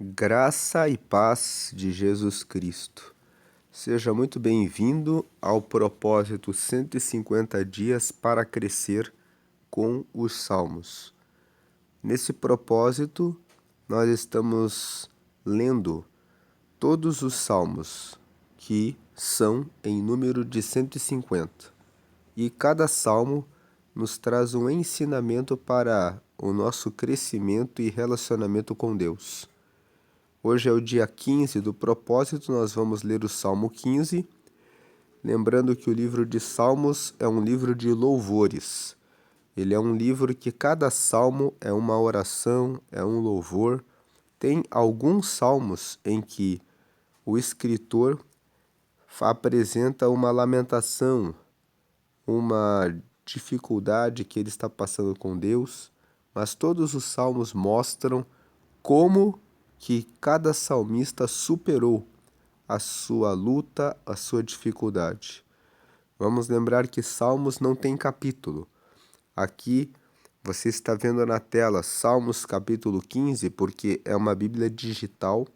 Graça e paz de Jesus Cristo. Seja muito bem-vindo ao propósito 150 dias para crescer com os Salmos. Nesse propósito, nós estamos lendo todos os Salmos, que são em número de 150. E cada salmo nos traz um ensinamento para o nosso crescimento e relacionamento com Deus. Hoje é o dia 15 do propósito, nós vamos ler o Salmo 15, lembrando que o livro de Salmos é um livro de louvores. Ele é um livro que cada salmo é uma oração, é um louvor. Tem alguns salmos em que o escritor apresenta uma lamentação, uma dificuldade que ele está passando com Deus, mas todos os salmos mostram como que cada salmista superou a sua luta, a sua dificuldade. Vamos lembrar que Salmos não tem capítulo. Aqui você está vendo na tela Salmos capítulo 15, porque é uma Bíblia digital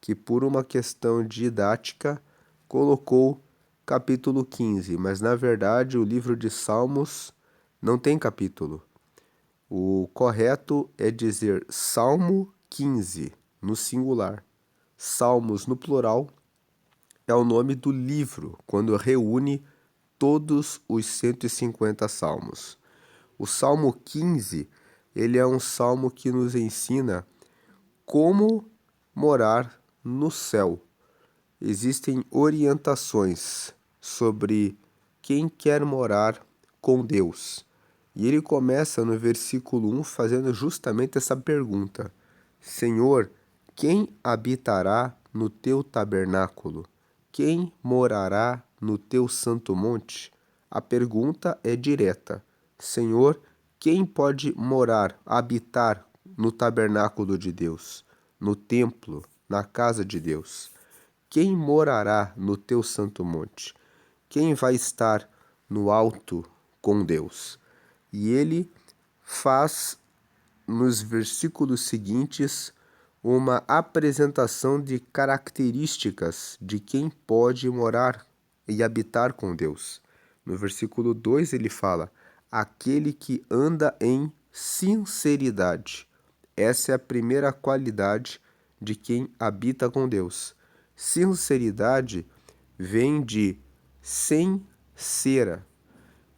que, por uma questão didática, colocou capítulo 15, mas na verdade o livro de Salmos não tem capítulo. O correto é dizer Salmo 15 no singular. Salmos no plural é o nome do livro, quando reúne todos os 150 salmos. O Salmo 15, ele é um salmo que nos ensina como morar no céu. Existem orientações sobre quem quer morar com Deus. E ele começa no versículo 1 fazendo justamente essa pergunta: Senhor, quem habitará no teu tabernáculo? Quem morará no teu santo monte? A pergunta é direta. Senhor, quem pode morar, habitar no tabernáculo de Deus, no templo, na casa de Deus? Quem morará no teu santo monte? Quem vai estar no alto com Deus? E ele faz, nos versículos seguintes, uma apresentação de características de quem pode morar e habitar com Deus. No versículo 2 ele fala: aquele que anda em sinceridade. Essa é a primeira qualidade de quem habita com Deus. Sinceridade vem de sem cera.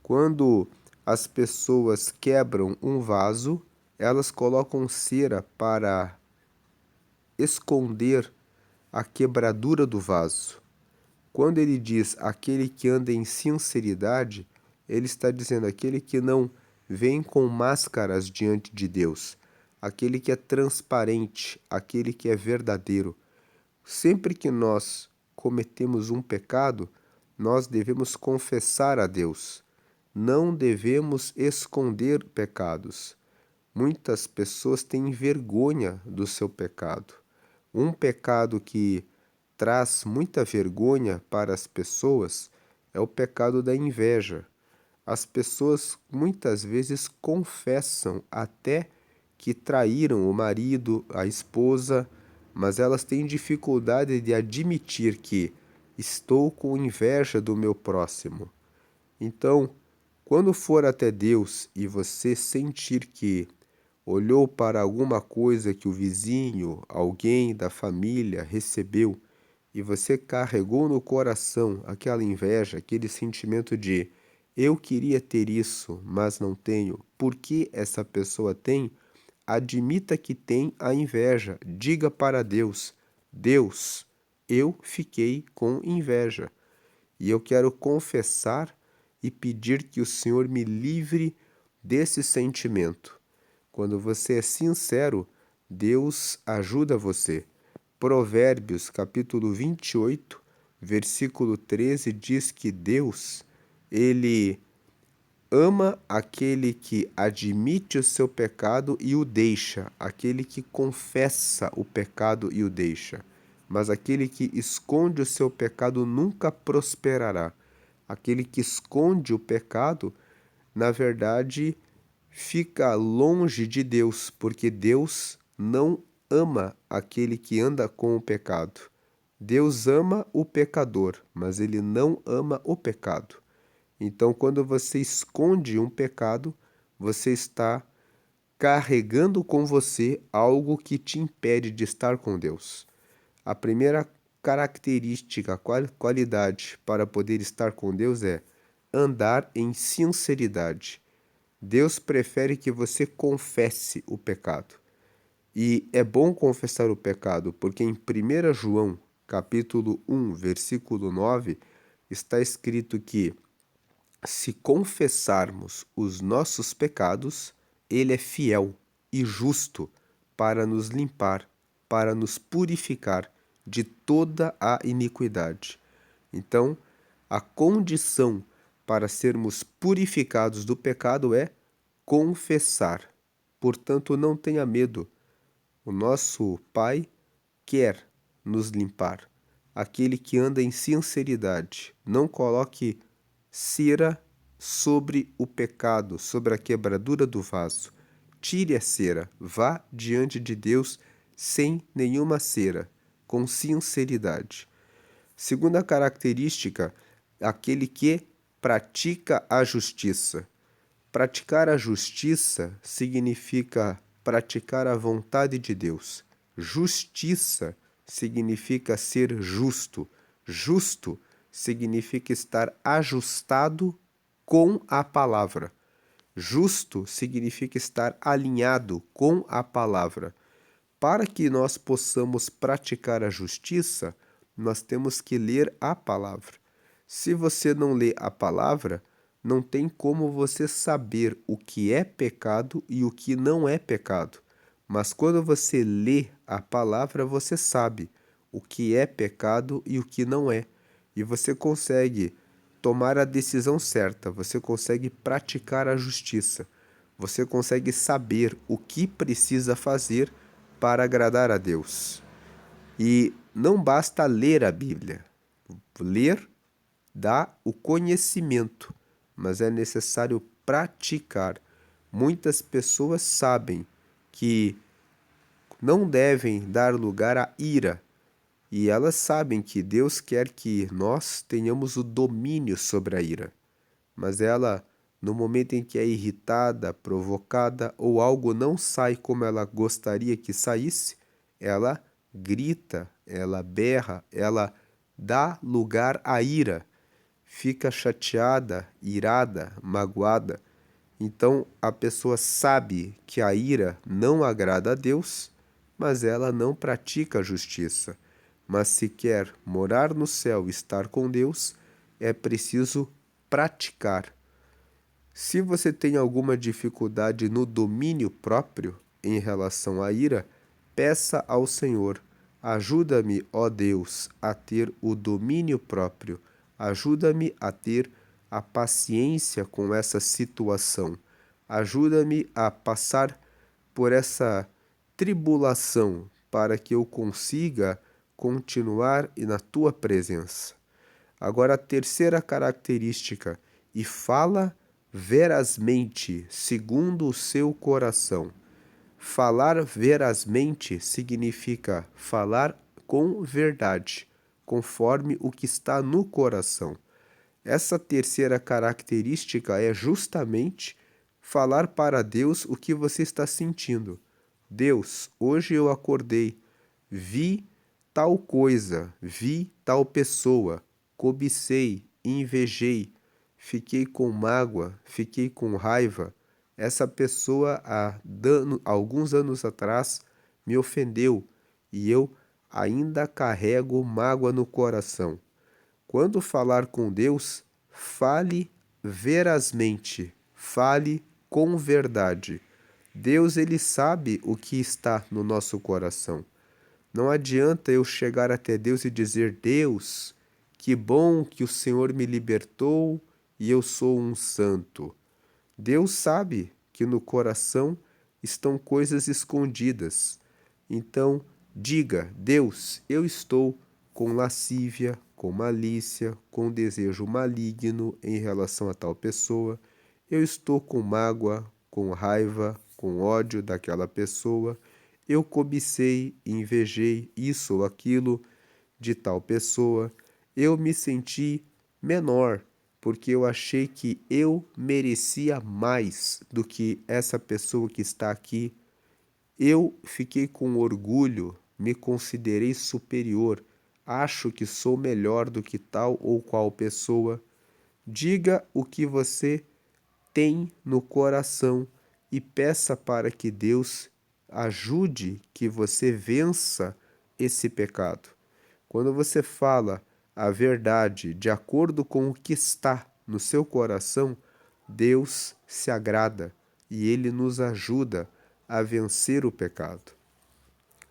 Quando as pessoas quebram um vaso, elas colocam cera para esconder a quebradura do vaso. Quando ele diz aquele que anda em sinceridade, ele está dizendo aquele que não vem com máscaras diante de Deus, aquele que é transparente, aquele que é verdadeiro. Sempre que nós cometemos um pecado, nós devemos confessar a Deus. Não devemos esconder pecados. Muitas pessoas têm vergonha do seu pecado. Um pecado que traz muita vergonha para as pessoas é o pecado da inveja. As pessoas muitas vezes confessam até que traíram o marido, a esposa, mas elas têm dificuldade de admitir que estou com inveja do meu próximo. Então, quando for até Deus e você sentir que olhou para alguma coisa que o vizinho, alguém da família recebeu e você carregou no coração aquela inveja, aquele sentimento de eu queria ter isso, mas não tenho. Por que essa pessoa tem? Admita que tem a inveja. Diga para Deus: Deus, eu fiquei com inveja e eu quero confessar e pedir que o Senhor me livre desse sentimento. Quando você é sincero, Deus ajuda você. Provérbios, capítulo 28, versículo 13, diz que Deus, ele ama aquele que admite o seu pecado e o deixa, aquele que confessa o pecado e o deixa. Mas aquele que esconde o seu pecado nunca prosperará. Aquele que esconde o pecado, na verdade, fica longe de Deus, porque Deus não ama aquele que anda com o pecado. Deus ama o pecador, mas ele não ama o pecado. Então, quando você esconde um pecado, você está carregando com você algo que te impede de estar com Deus. A primeira característica, qualidade para poder estar com Deus é andar em sinceridade. Deus prefere que você confesse o pecado. E é bom confessar o pecado, porque em 1 João, capítulo 1, versículo 9, está escrito que se confessarmos os nossos pecados, ele é fiel e justo para nos limpar, para nos purificar de toda a iniquidade. Então, a condição para sermos purificados do pecado é confessar. Portanto, não tenha medo. O nosso Pai quer nos limpar. Aquele que anda em sinceridade, não coloque cera sobre o pecado, sobre a quebradura do vaso. Tire a cera, vá diante de Deus sem nenhuma cera, com sinceridade. Segunda característica, aquele que pratica a justiça. Praticar a justiça significa praticar a vontade de Deus. Justiça significa ser justo. Justo significa estar ajustado com a palavra. Justo significa estar alinhado com a palavra. Para que nós possamos praticar a justiça, nós temos que ler a palavra. Se você não lê a palavra, não tem como você saber o que é pecado e o que não é pecado. Mas quando você lê a palavra, você sabe o que é pecado e o que não é. E você consegue tomar a decisão certa, você consegue praticar a justiça, você consegue saber o que precisa fazer para agradar a Deus. E não basta ler a Bíblia. Ler dá o conhecimento, mas é necessário praticar. Muitas pessoas sabem que não devem dar lugar à ira, e elas sabem que Deus quer que nós tenhamos o domínio sobre a ira. Mas ela, no momento em que é irritada, provocada ou algo não sai como ela gostaria que saísse, ela grita, ela berra, ela dá lugar à ira, fica chateada, irada, magoada. Então a pessoa sabe que a ira não agrada a Deus, mas ela não pratica a justiça. Mas se quer morar no céu e estar com Deus, é preciso praticar. Se você tem alguma dificuldade no domínio próprio em relação à ira, peça ao Senhor: ajuda-me, ó Deus, a ter o domínio próprio. Ajuda-me a ter a paciência com essa situação. Ajuda-me a passar por essa tribulação para que eu consiga continuar na tua presença. Agora, a terceira característica: e fala verazmente, segundo o seu coração. Falar verazmente significa falar com verdade, conforme o que está no coração. Essa terceira característica é justamente falar para Deus o que você está sentindo. Deus, hoje eu acordei, vi tal coisa, vi tal pessoa, cobicei, invejei, fiquei com mágoa, fiquei com raiva. Essa pessoa há alguns anos atrás me ofendeu e eu ainda carrego mágoa no coração. Quando falar com Deus, fale verazmente, fale com verdade. Deus, ele sabe o que está no nosso coração. Não adianta eu chegar até Deus e dizer: Deus, que bom que o Senhor me libertou e eu sou um santo. Deus sabe que no coração estão coisas escondidas. Então, diga: Deus, eu estou com lascívia, com malícia, com desejo maligno em relação a tal pessoa. Eu estou com mágoa, com raiva, com ódio daquela pessoa. eu cobicei, invejei isso ou aquilo de tal pessoa, eu me senti menor, porque eu achei que eu merecia mais do que essa pessoa que está aqui. Eu fiquei com orgulho, me considerei superior, acho que sou melhor do que tal ou qual pessoa. Diga o que você tem no coração e peça para que Deus ajude que você vença esse pecado. Quando você fala a verdade de acordo com o que está no seu coração, Deus se agrada e ele nos ajuda a vencer o pecado.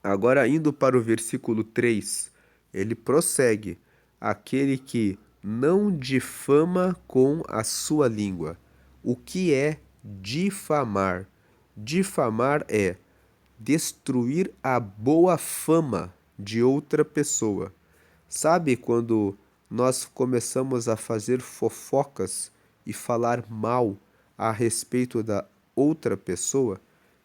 Agora, indo para o versículo 3, ele prossegue: aquele que não difama com a sua língua. O que é difamar? Difamar é destruir a boa fama de outra pessoa. Sabe quando nós começamos a fazer fofocas e falar mal a respeito da outra pessoa?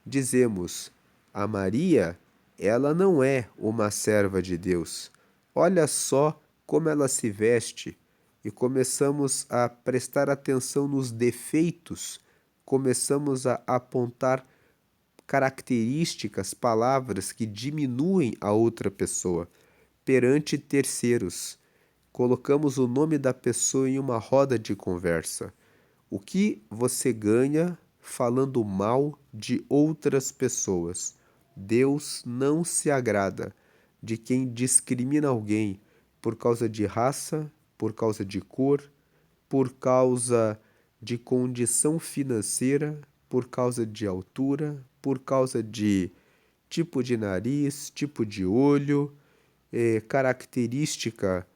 Dizemos: a Maria, ela não é uma serva de Deus. Olha só como ela se veste. E começamos a prestar atenção nos defeitos, começamos a apontar características, palavras que diminuem a outra pessoa perante terceiros. Colocamos o nome da pessoa em uma roda de conversa. O que você ganha falando mal de outras pessoas? Deus não se agrada de quem discrimina alguém por causa de raça, por causa de cor, por causa de condição financeira, por causa de altura, por causa de tipo de nariz, tipo de olho, característica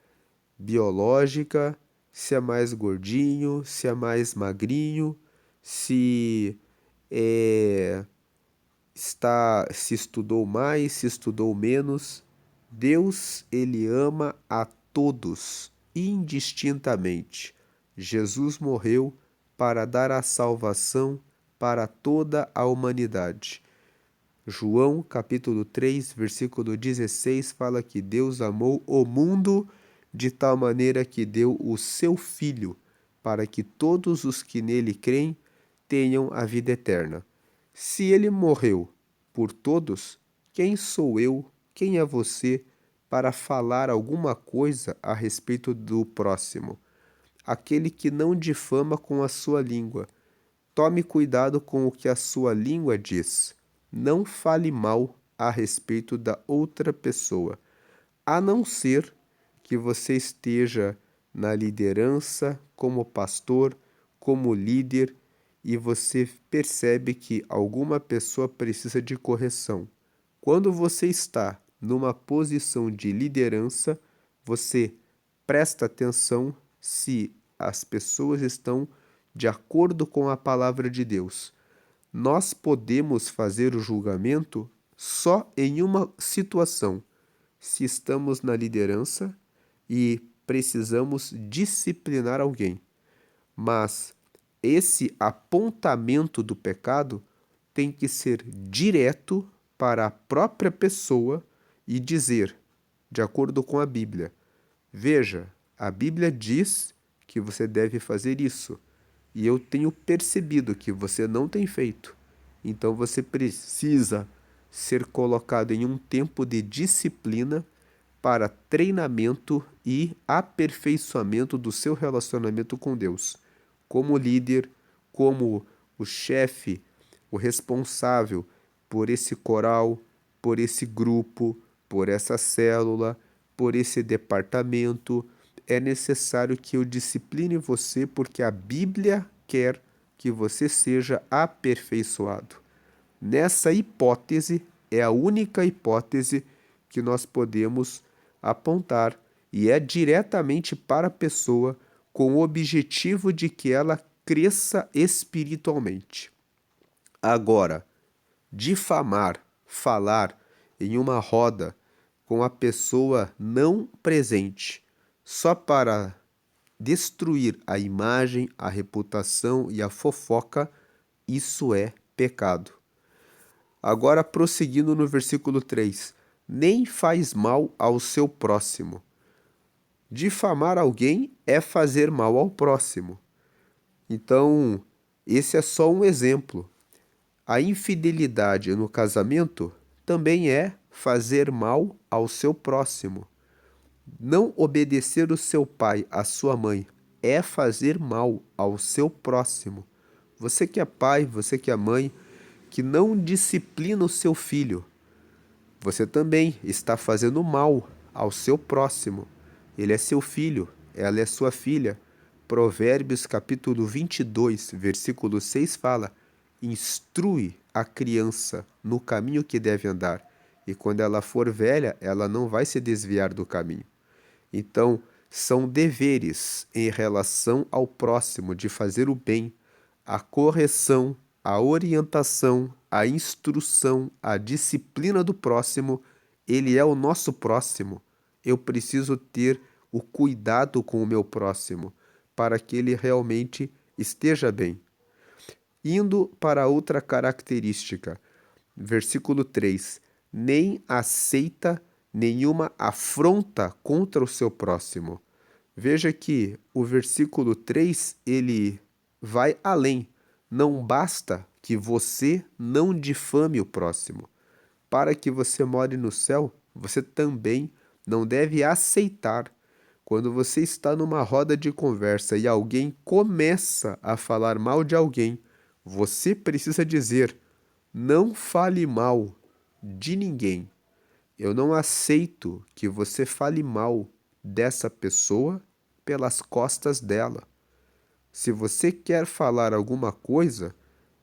biológica, se é mais gordinho, se é mais magrinho, se é, se estudou mais, se estudou menos. Deus, ele ama a todos indistintamente. Jesus morreu para dar a salvação para toda a humanidade. João, capítulo 3, versículo 16, fala que Deus amou o mundo de tal maneira que deu o seu Filho, para que todos os que nele creem tenham a vida eterna. Se ele morreu por todos, quem sou eu, quem é você, para falar alguma coisa a respeito do próximo? Aquele que não difama com a sua língua. Tome cuidado com o que a sua língua diz. Não fale mal a respeito da outra pessoa, a não ser que você esteja na liderança, como pastor, como líder, e você percebe que alguma pessoa precisa de correção. Quando você está numa posição de liderança, você presta atenção se as pessoas estão de acordo com a palavra de Deus. Nós podemos fazer o julgamento só em uma situação: se estamos na liderança e precisamos disciplinar alguém. Mas esse apontamento do pecado tem que ser direto para a própria pessoa e dizer, de acordo com a Bíblia: veja, a Bíblia diz que você deve fazer isso, e eu tenho percebido que você não tem feito. Então você precisa ser colocado em um tempo de disciplina para treinamento e aperfeiçoamento do seu relacionamento com Deus. Como líder, como o chefe, o responsável por esse coral, por esse grupo, por essa célula, por esse departamento, é necessário que eu discipline você, porque a Bíblia quer que você seja aperfeiçoado. Nessa hipótese, é a única hipótese que nós podemos apontar e é diretamente para a pessoa com o objetivo de que ela cresça espiritualmente. Agora, difamar, falar em uma roda com a pessoa não presente, só para destruir a imagem, a reputação e a fofoca, isso é pecado. Agora, prosseguindo no versículo 3: nem faz mal ao seu próximo. Difamar alguém é fazer mal ao próximo. Então, esse é só um exemplo. A infidelidade no casamento também é fazer mal ao seu próximo. Não obedecer o seu pai, a sua mãe, é fazer mal ao seu próximo. Você que é pai, você que é mãe, que não disciplina o seu filho, você também está fazendo mal ao seu próximo. Ele é seu filho, ela é sua filha. Provérbios capítulo 22, versículo 6 fala: instrui a criança no caminho que deve andar, e quando ela for velha, ela não vai se desviar do caminho. Então, são deveres em relação ao próximo de fazer o bem, a correção, a orientação, a instrução, a disciplina do próximo. Ele é o nosso próximo. Eu preciso ter o cuidado com o meu próximo para que ele realmente esteja bem. Indo para outra característica, versículo 3: nem aceita nenhuma afronta contra o seu próximo. Veja que o versículo 3 ele vai além. Não basta que você não difame o próximo. Para que você more no céu, você também não deve aceitar. Quando você está numa roda de conversa e alguém começa a falar mal de alguém, você precisa dizer: não fale mal de ninguém. Eu não aceito que você fale mal dessa pessoa pelas costas dela. Se você quer falar alguma coisa,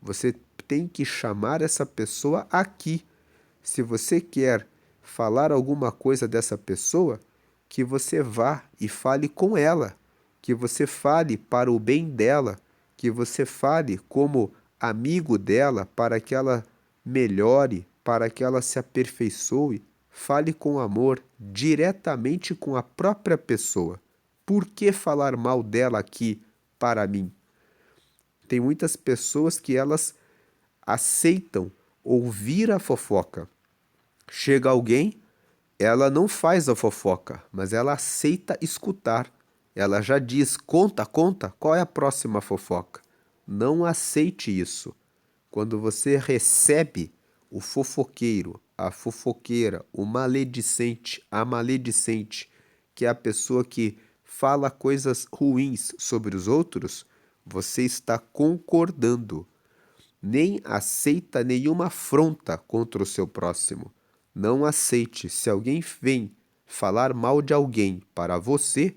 você tem que chamar essa pessoa aqui. Se você quer falar alguma coisa dessa pessoa, que você vá e fale com ela, que você fale para o bem dela, que você fale como amigo dela para que ela melhore, para que ela se aperfeiçoe. Fale com amor diretamente com a própria pessoa. Por que falar mal dela aqui para mim? Tem muitas pessoas que elas aceitam ouvir a fofoca. Chega alguém, ela não faz a fofoca, mas ela aceita escutar. Ela já diz: conta, conta, qual é a próxima fofoca? Não aceite isso. Quando você recebe o fofoqueiro, a fofoqueira, o maledicente, a maledicente, que é a pessoa que fala coisas ruins sobre os outros, você está concordando. Nem aceita nenhuma afronta contra o seu próximo. Não aceite. Se alguém vem falar mal de alguém para você,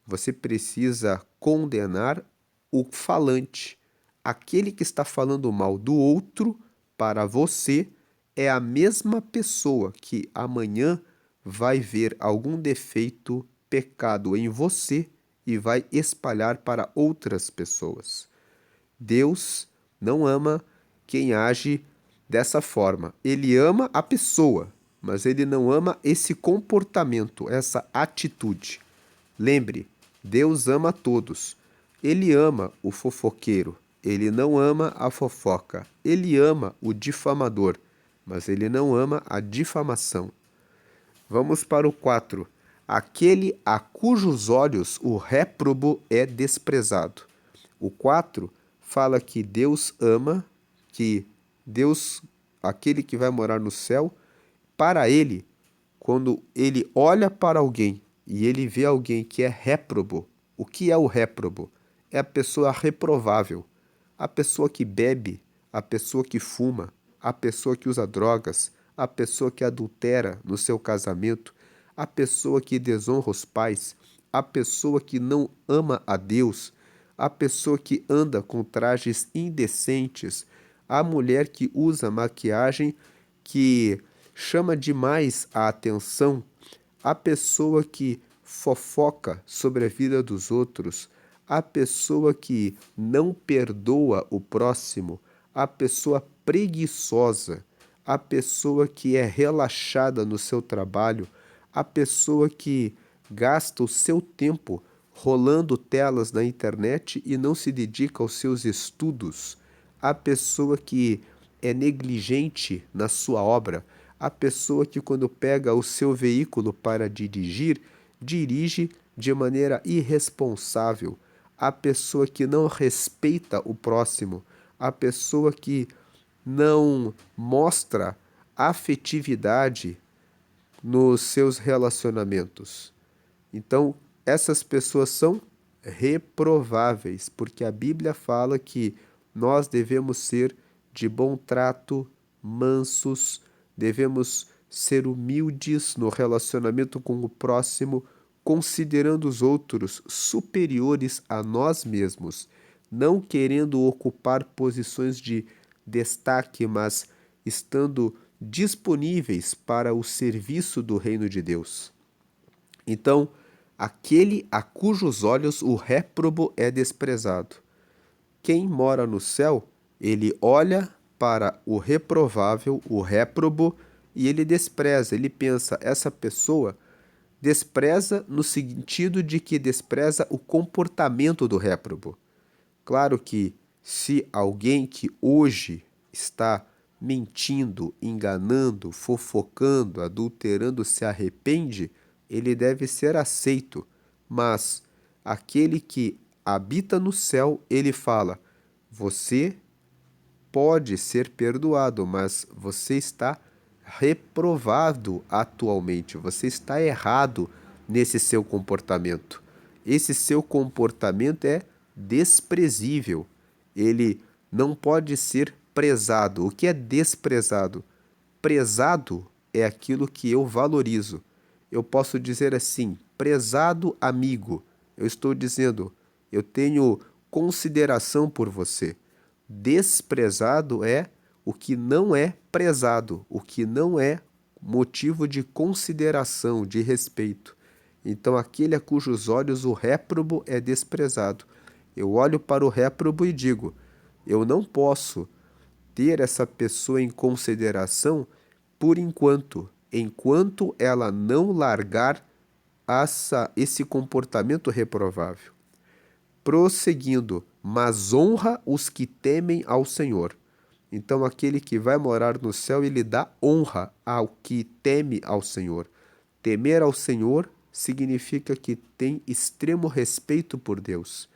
você precisa condenar o falante. Aquele que está falando mal do outro para você é a mesma pessoa que amanhã vai ver algum defeito, pecado em você e vai espalhar para outras pessoas. Deus não ama quem age dessa forma. Ele ama a pessoa, mas ele não ama esse comportamento, essa atitude. Lembre, Deus ama a todos. Ele ama o fofoqueiro, ele não ama a fofoca. Ele ama o difamador, mas ele não ama a difamação. Vamos para o 4. Aquele a cujos olhos o réprobo é desprezado. O 4 fala que Deus ama, que Deus, aquele que vai morar no céu, para ele, quando ele olha para alguém e ele vê alguém que é réprobo, o que é o réprobo? É a pessoa reprovável, a pessoa que bebe, a pessoa que fuma, a pessoa que usa drogas, a pessoa que adultera no seu casamento, a pessoa que desonra os pais, a pessoa que não ama a Deus, a pessoa que anda com trajes indecentes, a mulher que usa maquiagem que chama demais a atenção, a pessoa que fofoca sobre a vida dos outros, a pessoa que não perdoa o próximo, a pessoa preguiçosa, a pessoa que é relaxada no seu trabalho, a pessoa que gasta o seu tempo rolando telas na internet e não se dedica aos seus estudos, a pessoa que é negligente na sua obra, a pessoa que, quando pega o seu veículo para dirigir, dirige de maneira irresponsável, a pessoa que não respeita o próximo, a pessoa que não mostra afetividade nos seus relacionamentos. Então, essas pessoas são reprováveis, porque a Bíblia fala que nós devemos ser de bom trato, mansos, devemos ser humildes no relacionamento com o próximo, considerando os outros superiores a nós mesmos, não querendo ocupar posições de destaque, mas estando disponíveis para o serviço do reino de Deus. Então, aquele a cujos olhos o réprobo é desprezado. Quem mora no céu, ele olha para o reprovável, o réprobo, e ele despreza, ele pensa, essa pessoa despreza no sentido de que despreza o comportamento do réprobo. Claro que se alguém que hoje está mentindo, enganando, fofocando, adulterando se arrepende, ele deve ser aceito. Mas aquele que habita no céu, ele fala: você pode ser perdoado, mas você está reprovado atualmente, você está errado nesse seu comportamento. Esse seu comportamento é desprezível. Ele não pode ser prezado. O que é desprezado? Prezado é aquilo que eu valorizo. Eu posso dizer assim, prezado amigo. Eu estou dizendo, eu tenho consideração por você. Desprezado é o que não é prezado, o que não é motivo de consideração, de respeito. Então, aquele a cujos olhos o réprobo é desprezado. Eu olho para o réprobo e digo: eu não posso ter essa pessoa em consideração por enquanto ela não largar esse comportamento reprovável. Prosseguindo, mas honra os que temem ao Senhor. Então, aquele que vai morar no céu, ele dá honra ao que teme ao Senhor. Temer ao Senhor significa que tem extremo respeito por Deus.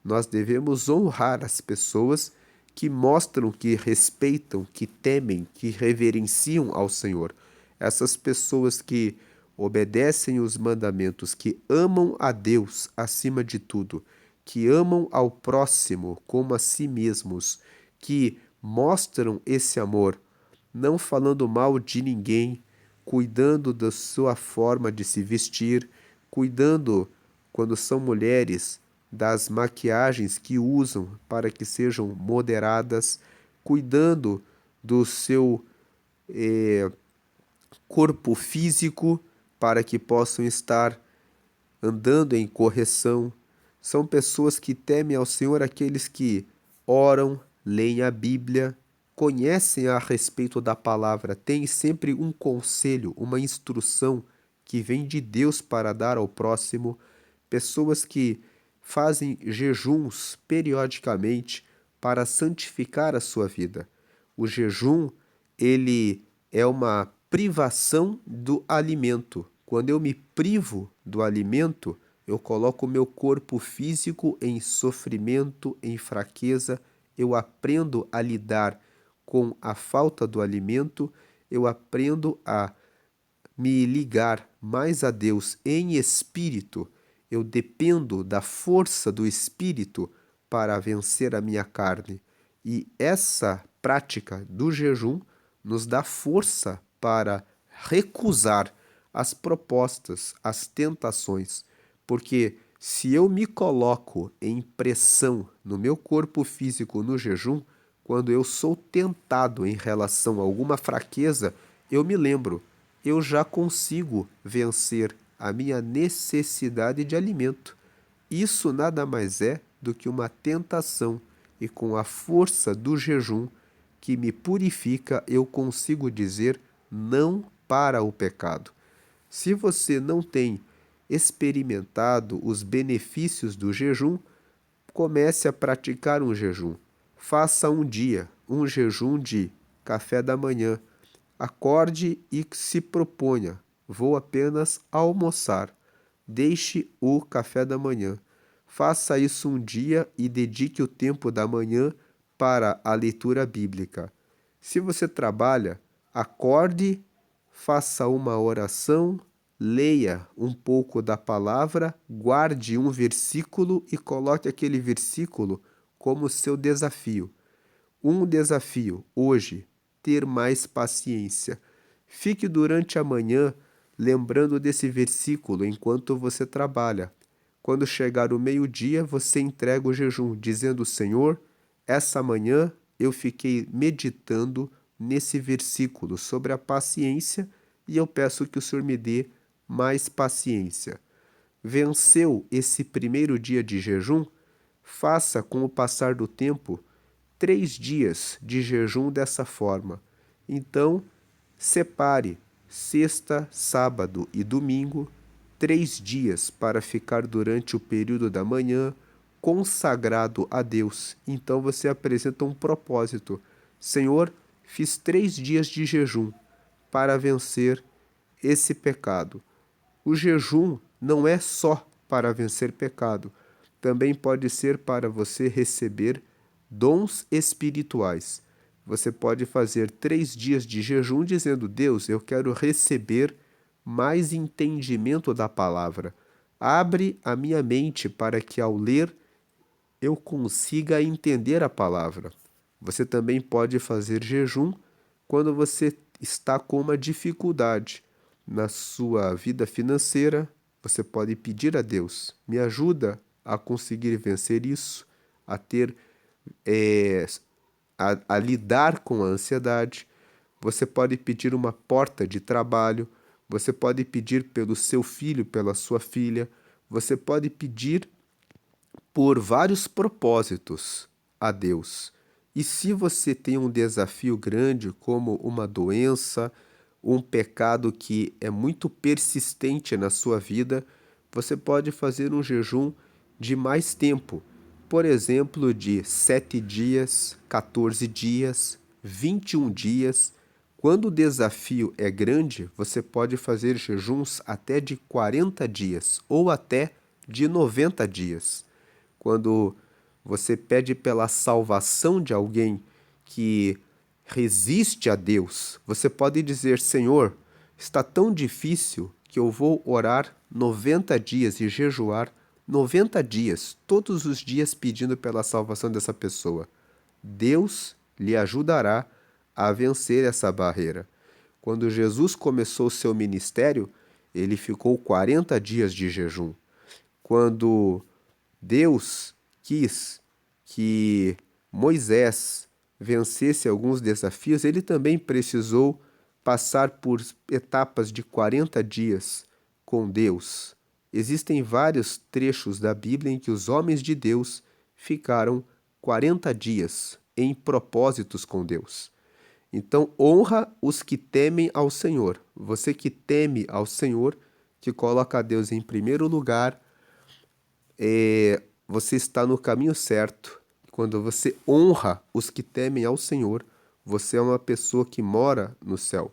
Nós devemos honrar as pessoas que mostram que respeitam, que temem, que reverenciam ao Senhor. Essas pessoas que obedecem os mandamentos, que amam a Deus acima de tudo, que amam ao próximo como a si mesmos, que mostram esse amor, não falando mal de ninguém, cuidando da sua forma de se vestir, cuidando, quando são mulheres, das maquiagens que usam para que sejam moderadas, cuidando do seu corpo físico para que possam estar andando em correção. São pessoas que temem ao Senhor, aqueles que oram, leem a Bíblia, conhecem a respeito da palavra, têm sempre um conselho, uma instrução que vem de Deus para dar ao próximo. Pessoas que fazem jejuns periodicamente para santificar a sua vida. O jejum, ele é uma privação do alimento. Quando eu me privo do alimento, eu coloco o meu corpo físico em sofrimento, em fraqueza, eu aprendo a lidar com a falta do alimento, eu aprendo a me ligar mais a Deus em espírito, eu dependo da força do espírito para vencer a minha carne. E essa prática do jejum nos dá força para recusar as propostas, as tentações, porque se eu me coloco em pressão no meu corpo físico no jejum, quando eu sou tentado em relação a alguma fraqueza, eu me lembro, eu já consigo vencer a minha necessidade de alimento. Isso nada mais é do que uma tentação, e com a força do jejum que me purifica, eu consigo dizer não para o pecado. Se você não tem experimentado os benefícios do jejum, comece a praticar um jejum. Faça um dia, um jejum de café da manhã. Acorde e se proponha: vou apenas almoçar. Deixe o café da manhã. Faça isso um dia e dedique o tempo da manhã para a leitura bíblica. Se você trabalha, acorde, faça uma oração, leia um pouco da palavra, guarde um versículo e coloque aquele versículo como seu desafio. Um desafio hoje: ter mais paciência. Fique durante a manhã lembrando desse versículo enquanto você trabalha. Quando chegar o meio-dia, você entrega o jejum, dizendo: Senhor, essa manhã eu fiquei meditando nesse versículo sobre a paciência e eu peço que o Senhor me dê mais paciência. Venceu esse primeiro dia de jejum? Faça, com o passar do tempo, 3 dias de jejum dessa forma. Então, separe sexta, sábado e domingo, 3 dias para ficar durante o período da manhã consagrado a Deus. Então você apresenta um propósito: Senhor, fiz 3 dias de jejum para vencer esse pecado. O jejum não é só para vencer pecado, também pode ser para você receber dons espirituais. Você pode fazer 3 dias de jejum dizendo: Deus, eu quero receber mais entendimento da palavra. Abre a minha mente para que ao ler eu consiga entender a palavra. Você também pode fazer jejum quando você está com uma dificuldade na sua vida financeira. Você pode pedir a Deus: me ajuda a conseguir vencer isso, a ter, a lidar com a ansiedade. Você pode pedir uma porta de trabalho. Você pode pedir pelo seu filho, pela sua filha. Você pode pedir por vários propósitos a Deus. E se você tem um desafio grande, como uma doença, um pecado que é muito persistente na sua vida, você pode fazer um jejum de mais tempo. Por exemplo, de 7 dias, 14 dias, 21 dias. Quando o desafio é grande, você pode fazer jejuns até de 40 dias ou até de 90 dias. Quando você pede pela salvação de alguém que resiste a Deus, você pode dizer: Senhor, está tão difícil que eu vou orar 90 dias e jejuar 90 dias, todos os dias pedindo pela salvação dessa pessoa. Deus lhe ajudará a vencer essa barreira. Quando Jesus começou o seu ministério, ele ficou 40 dias de jejum. Quando Deus quis que Moisés vencesse alguns desafios, ele também precisou passar por etapas de 40 dias com Deus. Existem vários trechos da Bíblia em que os homens de Deus ficaram 40 dias em propósitos com Deus. Então, honra os que temem ao Senhor. Você que teme ao Senhor, que coloca a Deus em primeiro lugar, você está no caminho certo. Quando você honra os que temem ao Senhor, você é uma pessoa que mora no céu.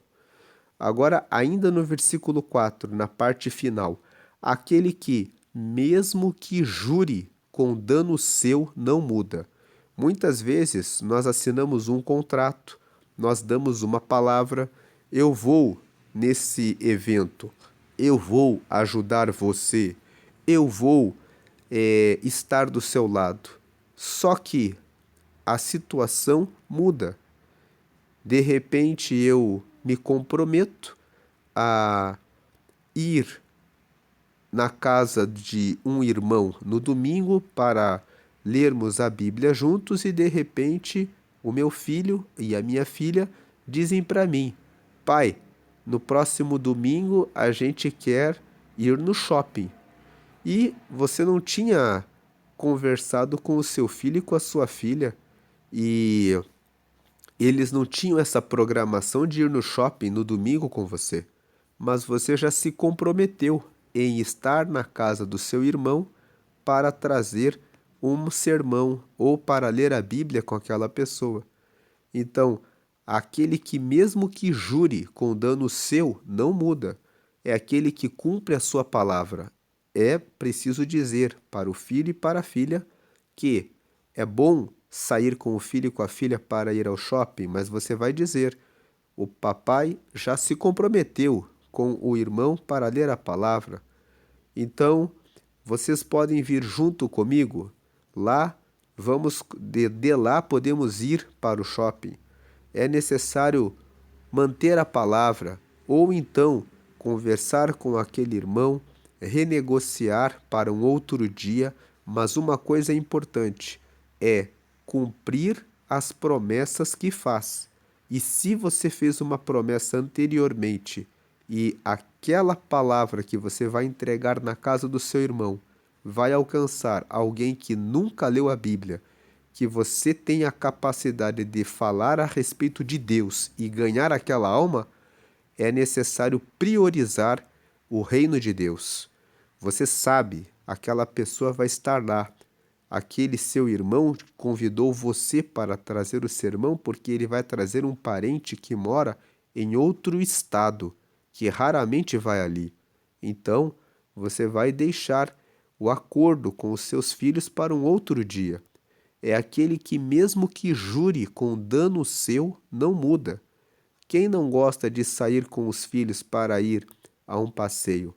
Agora, ainda no versículo 4, na parte final: aquele que, mesmo que jure com dano seu, não muda. Muitas vezes nós assinamos um contrato, nós damos uma palavra: eu vou nesse evento, eu vou ajudar você, eu vou estar do seu lado. Só que a situação muda. De repente eu me comprometo a ir na casa de um irmão no domingo para lermos a Bíblia juntos e de repente o meu filho e a minha filha dizem para mim: pai, no próximo domingo a gente quer ir no shopping. E você não tinha conversado com o seu filho e com a sua filha e eles não tinham essa programação de ir no shopping no domingo com você, mas você já se comprometeu em estar na casa do seu irmão para trazer um sermão ou para ler a Bíblia com aquela pessoa. Então, Aquele que, mesmo que jure com dano seu, não muda. É aquele que cumpre a sua palavra. É preciso dizer para o filho e para a filha que é bom sair com o filho e com a filha para ir ao shopping, mas você vai dizer: o papai já se comprometeu com o irmão para ler a palavra. Então, vocês podem vir junto comigo. Lá, de lá podemos ir para o shopping. É necessário manter a palavra, ou então conversar com aquele irmão, renegociar para um outro dia, mas uma coisa importante é cumprir as promessas que faz. E se você fez uma promessa anteriormente e aquela palavra que você vai entregar na casa do seu irmão vai alcançar alguém que nunca leu a Bíblia, que você tem a capacidade de falar a respeito de Deus e ganhar aquela alma, é necessário priorizar o reino de Deus. Você sabe, aquela pessoa vai estar lá. Aquele seu irmão convidou você para trazer o sermão porque ele vai trazer um parente que mora em outro estado, que raramente vai ali. Então, você vai deixar o acordo com os seus filhos para um outro dia. É aquele que, mesmo que jure com dano seu, não muda. Quem não gosta de sair com os filhos para ir a um passeio?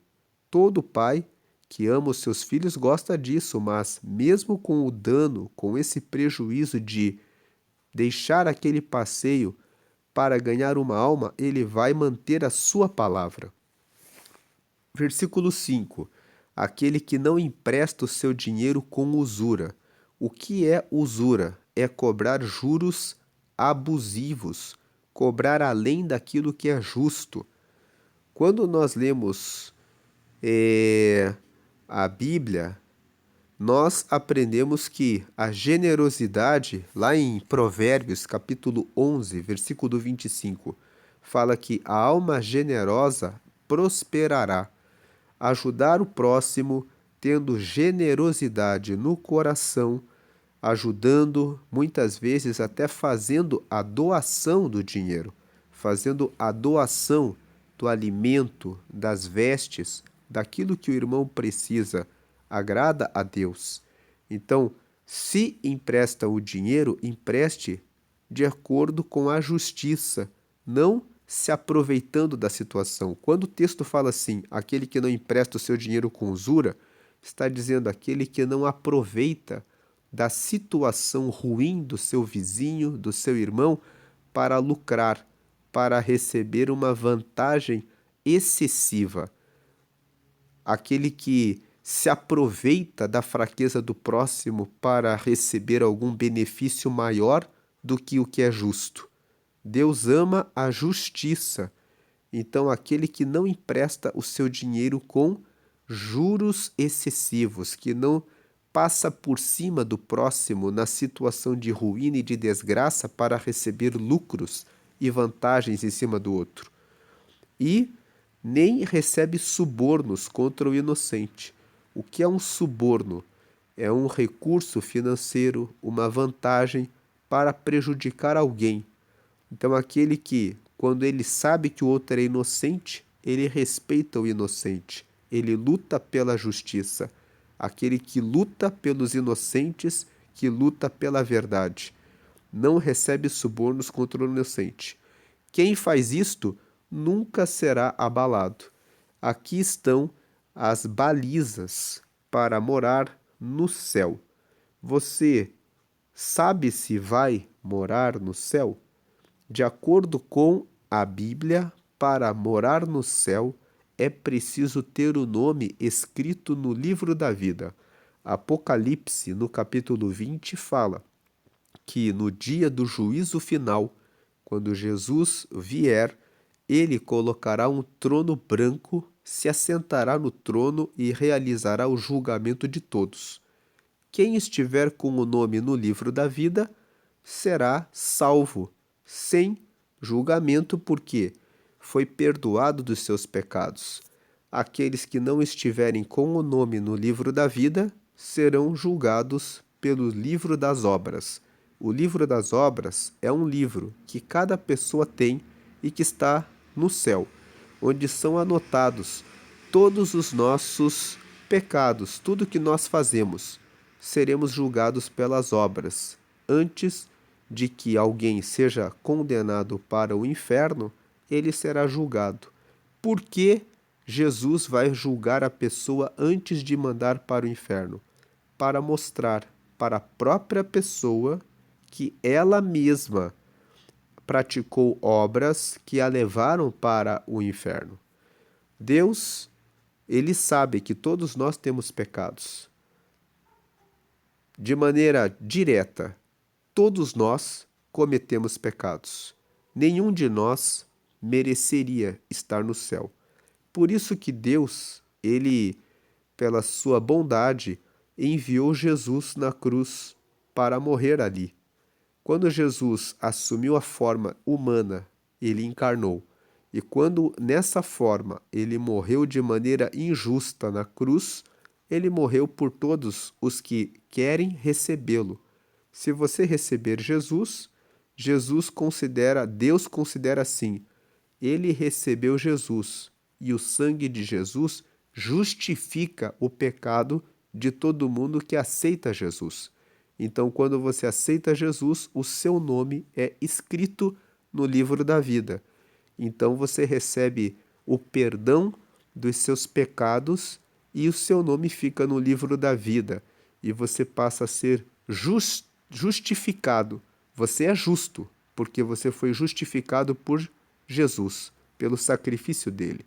Todo pai que ama os seus filhos gosta disso, mas mesmo com o dano, com esse prejuízo de deixar aquele passeio para ganhar uma alma, ele vai manter a sua palavra. Versículo 5. Aquele que não empresta o seu dinheiro com usura. O que é usura? É cobrar juros abusivos, cobrar além daquilo que é justo. Quando nós lemos a Bíblia, nós aprendemos que a generosidade, lá em Provérbios, capítulo 11, versículo 25, fala que a alma generosa prosperará. Ajudar o próximo, tendo generosidade no coração, ajudando, muitas vezes até fazendo a doação do dinheiro, fazendo a doação do alimento, das vestes, daquilo que o irmão precisa, agrada a Deus. Então, se empresta o dinheiro, empreste de acordo com a justiça, não se aproveitando da situação. Quando o texto fala assim, aquele que não empresta o seu dinheiro com usura, está dizendo aquele que não aproveita da situação ruim do seu vizinho, do seu irmão, para lucrar, para receber uma vantagem excessiva. Aquele que se aproveita da fraqueza do próximo para receber algum benefício maior do que o que é justo. Deus ama a justiça. Então, aquele que não empresta o seu dinheiro com juros excessivos, que não passa por cima do próximo na situação de ruína e de desgraça para receber lucros e vantagens em cima do outro. E nem recebe subornos contra o inocente. O que é um suborno? É um recurso financeiro, uma vantagem para prejudicar alguém. Então, aquele que, quando ele sabe que o outro é inocente, ele respeita o inocente, ele luta pela justiça. Aquele que luta pelos inocentes, que luta pela verdade, não recebe subornos contra o inocente. Quem faz isto nunca será abalado. Aqui estão as balizas para morar no céu. Você sabe se vai morar no céu? De acordo com a Bíblia, para morar no céu é preciso ter o nome escrito no livro da vida. Apocalipse, no capítulo 20, fala que no dia do juízo final, quando Jesus vier, ele colocará um trono branco, se assentará no trono e realizará o julgamento de todos. Quem estiver com o nome no livro da vida será salvo, sem julgamento, porque foi perdoado dos seus pecados. Aqueles que não estiverem com o nome no livro da vida serão julgados pelo livro das obras. O livro das obras é um livro que cada pessoa tem e que está no céu, onde são anotados todos os nossos pecados, tudo que nós fazemos. Seremos julgados pelas obras. Antes de que alguém seja condenado para o inferno, ele será julgado. Por que Jesus vai julgar a pessoa antes de mandar para o inferno? Para mostrar para a própria pessoa que ela mesma praticou obras que a levaram para o inferno. Deus, ele sabe que todos nós temos pecados. De maneira direta, todos nós cometemos pecados. Nenhum de nós mereceria estar no céu. Por isso que Deus, ele, pela sua bondade, enviou Jesus na cruz para morrer ali. Quando Jesus assumiu a forma humana, ele encarnou. E quando nessa forma ele morreu de maneira injusta na cruz, ele morreu por todos os que querem recebê-lo. Se você receber Jesus, Deus considera assim: ele recebeu Jesus, e o sangue de Jesus justifica o pecado de todo mundo que aceita Jesus. Então, quando você aceita Jesus, o seu nome é escrito no livro da vida. Então, você recebe o perdão dos seus pecados e o seu nome fica no livro da vida. E você passa a ser justificado. Você é justo, porque você foi justificado por Jesus, pelo sacrifício dele.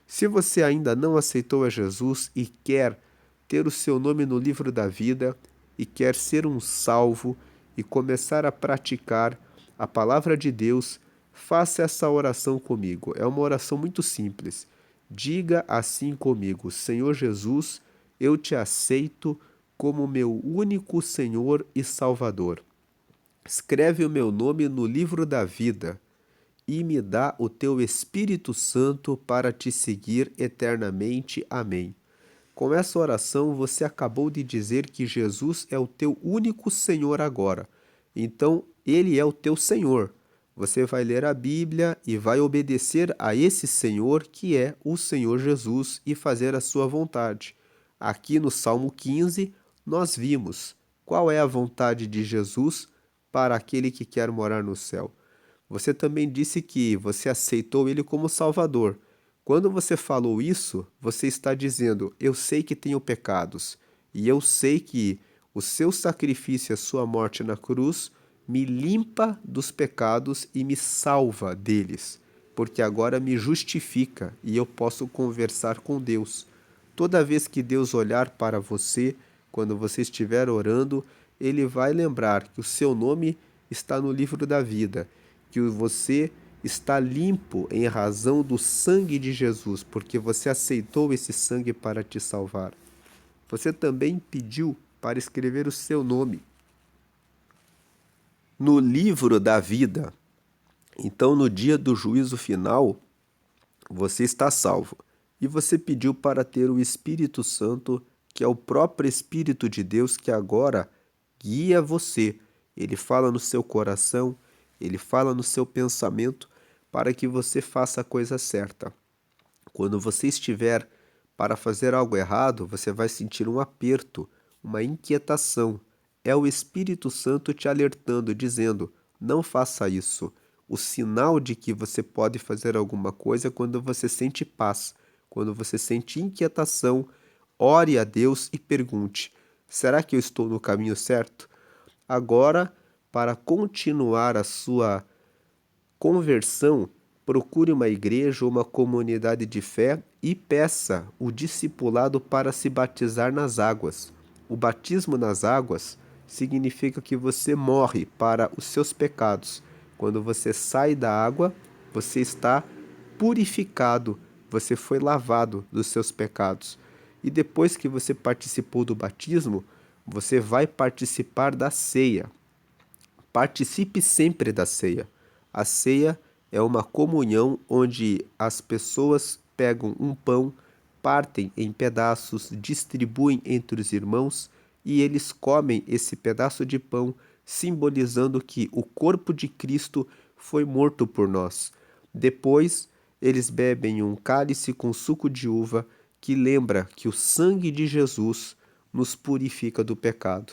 Se você ainda não aceitou a Jesus e quer ter o seu nome no livro da vida, e quer ser um salvo e começar a praticar a palavra de Deus, faça essa oração comigo. É uma oração muito simples. Diga assim comigo: Senhor Jesus, eu te aceito como meu único Senhor e Salvador. Escreve o meu nome no livro da vida e me dá o teu Espírito Santo para te seguir eternamente. Amém. Com essa oração, você acabou de dizer que Jesus é o teu único Senhor agora. Então, ele é o teu Senhor. Você vai ler a Bíblia e vai obedecer a esse Senhor, que é o Senhor Jesus, e fazer a sua vontade. Aqui no Salmo 15, nós vimos qual é a vontade de Jesus para aquele que quer morar no céu. Você também disse que você aceitou ele como Salvador. Quando você falou isso, você está dizendo: eu sei que tenho pecados, e eu sei que o seu sacrifício e a sua morte na cruz me limpa dos pecados e me salva deles, porque agora me justifica e eu posso conversar com Deus. Toda vez que Deus olhar para você, quando você estiver orando, ele vai lembrar que o seu nome está no livro da vida, que você está limpo em razão do sangue de Jesus, porque você aceitou esse sangue para te salvar. Você também pediu para escrever o seu nome no livro da vida. Então, no dia do juízo final, você está salvo. E você pediu para ter o Espírito Santo, que é o próprio Espírito de Deus que agora guia você. Ele fala no seu coração, ele fala no seu pensamento, para que você faça a coisa certa. Quando você estiver para fazer algo errado, você vai sentir um aperto, uma inquietação. É o Espírito Santo te alertando, dizendo: não faça isso. O sinal de que você pode fazer alguma coisa é quando você sente paz, quando você sente inquietação. Ore a Deus e pergunte: será que eu estou no caminho certo? Agora, para continuar a sua conversão, procure uma igreja ou uma comunidade de fé e peça o discipulado para se batizar nas águas. O batismo nas águas significa que você morre para os seus pecados. Quando você sai da água, você está purificado, você foi lavado dos seus pecados. E depois que você participou do batismo, você vai participar da ceia. Participe sempre da ceia. A ceia é uma comunhão onde as pessoas pegam um pão, partem em pedaços, distribuem entre os irmãos e eles comem esse pedaço de pão simbolizando que o corpo de Cristo foi morto por nós. Depois, eles bebem um cálice com suco de uva, que lembra que o sangue de Jesus nos purifica do pecado.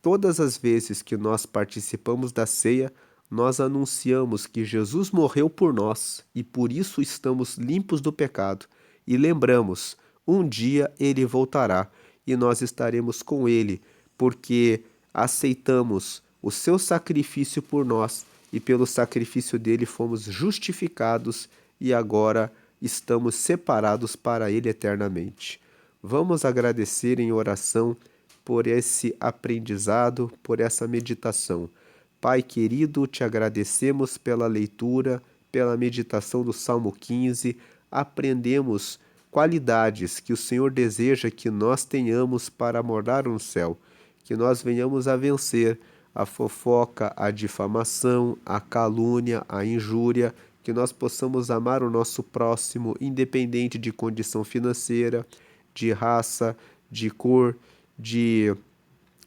Todas as vezes que nós participamos da ceia, nós anunciamos que Jesus morreu por nós e por isso estamos limpos do pecado. E lembramos, um dia ele voltará e nós estaremos com ele, porque aceitamos o seu sacrifício por nós e pelo sacrifício dele fomos justificados e agora estamos separados para ele eternamente. Vamos agradecer em oração por esse aprendizado, por essa meditação. Pai querido, te agradecemos pela leitura, pela meditação do Salmo 15. Aprendemos qualidades que o Senhor deseja que nós tenhamos para morar no céu, que nós venhamos a vencer a fofoca, a difamação, a calúnia, a injúria, que nós possamos amar o nosso próximo, independente de condição financeira, de raça, de cor, de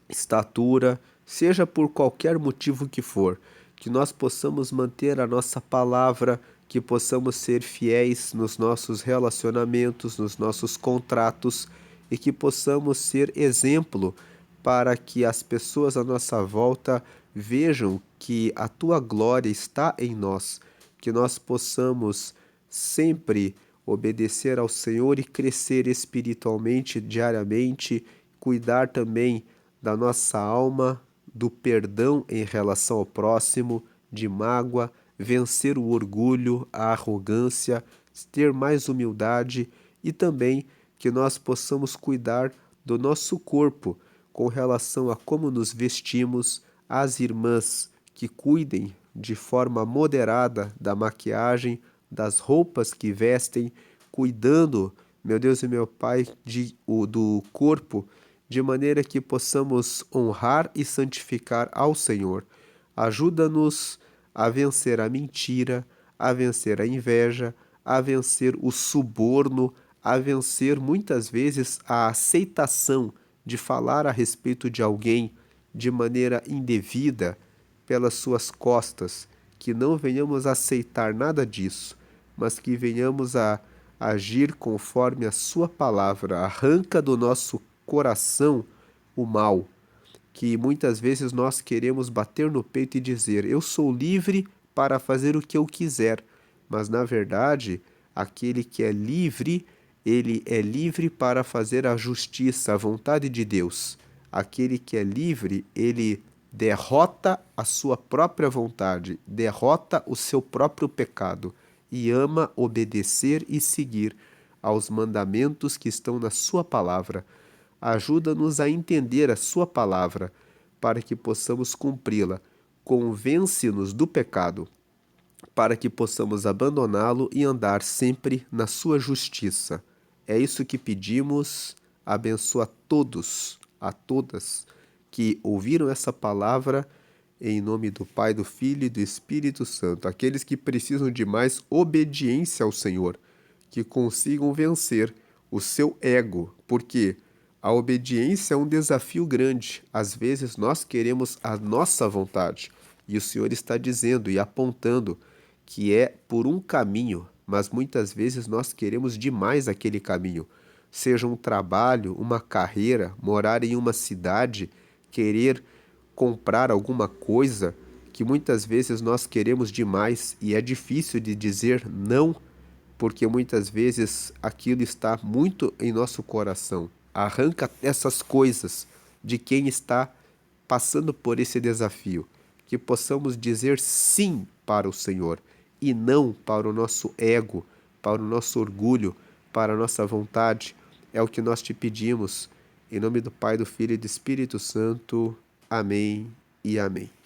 estatura, seja por qualquer motivo que for, que nós possamos manter a nossa palavra, que possamos ser fiéis nos nossos relacionamentos, nos nossos contratos e que possamos ser exemplo para que as pessoas à nossa volta vejam que a tua glória está em nós, que nós possamos sempre obedecer ao Senhor e crescer espiritualmente diariamente, cuidar também da nossa alma, do perdão em relação ao próximo, de mágoa, vencer o orgulho, a arrogância, ter mais humildade e também que nós possamos cuidar do nosso corpo com relação a como nos vestimos, as irmãs que cuidem de forma moderada da maquiagem, das roupas que vestem, cuidando, meu Deus e meu Pai, do corpo, de maneira que possamos honrar e santificar ao Senhor. Ajuda-nos a vencer a mentira, a vencer a inveja, a vencer o suborno, a vencer muitas vezes a aceitação de falar a respeito de alguém de maneira indevida pelas suas costas, que não venhamos a aceitar nada disso, mas que venhamos a agir conforme a sua palavra. Arranca do nosso coração o mal, que muitas vezes nós queremos bater no peito e dizer: eu sou livre para fazer o que eu quiser, mas na verdade, aquele que é livre, ele é livre para fazer a justiça, a vontade de Deus. Aquele que é livre, ele derrota a sua própria vontade, derrota o seu próprio pecado e ama obedecer e seguir aos mandamentos que estão na sua palavra. Ajuda-nos a entender a sua palavra, para que possamos cumpri-la. Convence-nos do pecado, para que possamos abandoná-lo e andar sempre na sua justiça. É isso que pedimos. Abençoa a todos, a todas que ouviram essa palavra, em nome do Pai, do Filho e do Espírito Santo. Aqueles que precisam de mais obediência ao Senhor, que consigam vencer o seu ego, porque a obediência é um desafio grande. Às vezes nós queremos a nossa vontade e o Senhor está dizendo e apontando que é por um caminho, mas muitas vezes nós queremos demais aquele caminho. Seja um trabalho, uma carreira, morar em uma cidade, querer comprar alguma coisa que muitas vezes nós queremos demais e é difícil de dizer não, porque muitas vezes aquilo está muito em nosso coração. Arranca essas coisas de quem está passando por esse desafio, que possamos dizer sim para o Senhor e não para o nosso ego, para o nosso orgulho, para a nossa vontade. É o que nós te pedimos, em nome do Pai, do Filho e do Espírito Santo. Amém e amém.